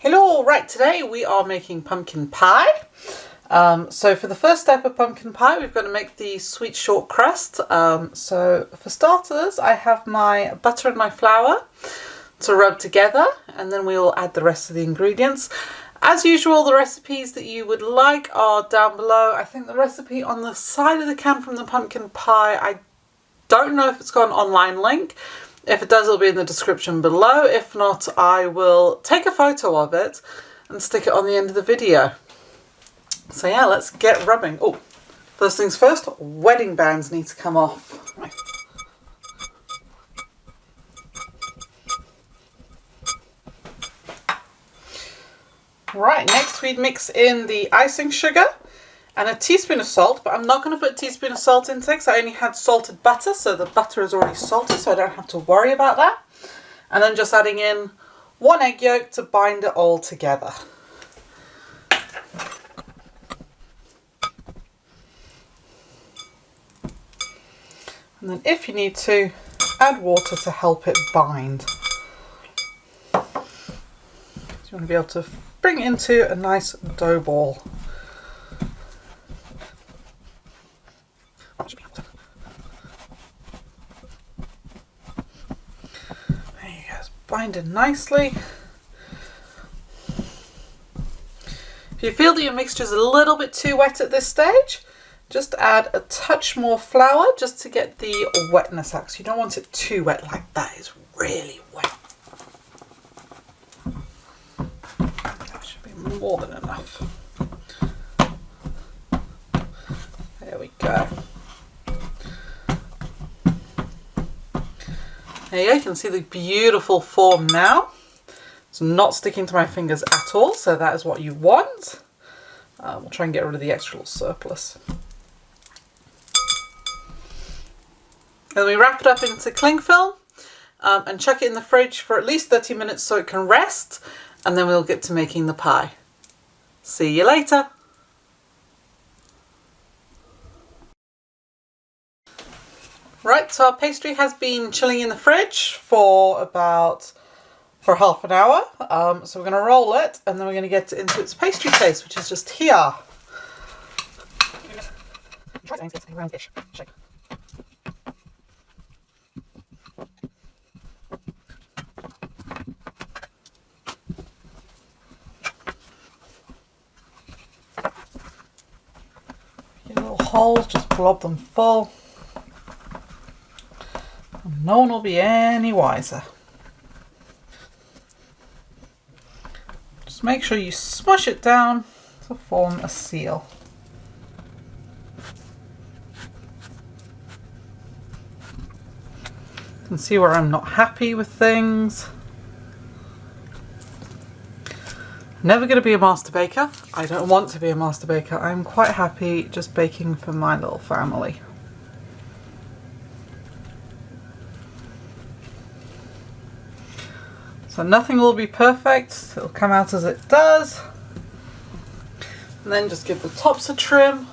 Hello, right, today we are making pumpkin pie. So for the first step of pumpkin pie, we've got to make the sweet short crust. So for starters, I have my butter and my flour to rub together, and then we will add the rest of the ingredients. As usual, the recipes that you would like are down below. I think the recipe on the side of the can from the pumpkin pie, I don't know if it's got an online link. If it does, it'll be in the description below. If not, I will take a photo of it and stick it on the end of the video. So yeah, let's get rubbing. Oh, first things first, wedding bands need to come off. Right, next we'd mix in the icing sugar and a teaspoon of salt, but I'm not going to put a teaspoon of salt in today because I only had salted butter, so the butter is already salted, so I don't have to worry about that. And then just adding in 1 egg yolk to bind it all together. And then if you need to, add water to help it bind. So you want to be able to bring it into a nice dough ball. There you go, it's binding nicely. If you feel that your mixture is a little bit too wet at this stage, just add a touch more flour just to get the wetness out. So you don't want it too wet like that. It's really wet. That should be more than enough. There we go. There you go, you can see the beautiful form now. It's not sticking to my fingers at all, so that is what you want. We'll try and get rid of the extra little surplus. Then we wrap it up into cling film and chuck it in the fridge for at least 30 minutes so it can rest, and then we'll get to making the pie. See you later. Right, so our pastry has been chilling in the fridge for half an hour. So we're going to roll it and then we're going to get it into its pastry taste, which is just here. Try to get a roundish shape. Your little holes, just blob them full. No one will be any wiser. Just make sure you smush it down to form a seal. You can see where I'm not happy with things. Never going to be a master baker. I don't want to be a master baker. I'm quite happy just baking for my little family. So nothing will be perfect, it'll come out as it does. And then just give the tops a trim.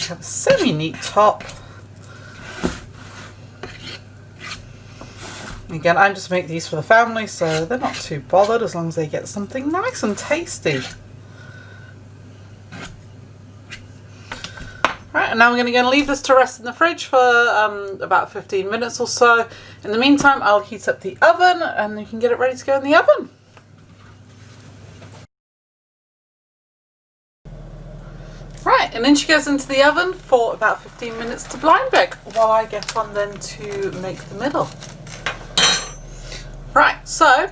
Have a semi-neat top. Again, I just make these for the family, so they're not too bothered as long as they get something nice and tasty. Right, and now we're going to leave this to rest in the fridge for about 15 minutes or so. In the meantime, I'll heat up the oven and you can get it ready to go in the oven. Right, and then she goes into the oven for about 15 minutes to blind bake while I get on then to make the middle. Right, so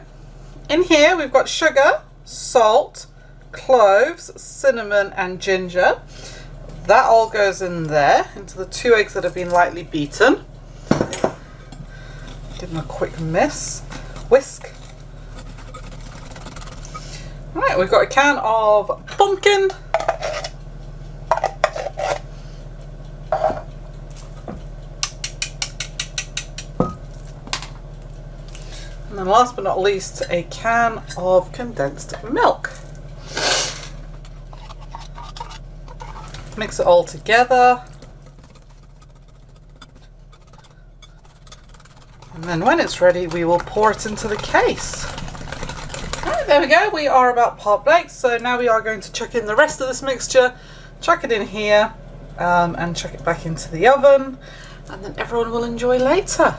in here we've got sugar, salt, cloves, cinnamon and ginger. That all goes in there, into the 2 eggs that have been lightly beaten. Give them a quick whisk. Right, we've got a can of pumpkin. And then last but not least, a can of condensed milk. Mix it all together. And then when it's ready, we will pour it into the case. Right, there we go. We are about part baked. So now we are going to chuck in the rest of this mixture, chuck it in here, and chuck it back into the oven. And then everyone will enjoy later.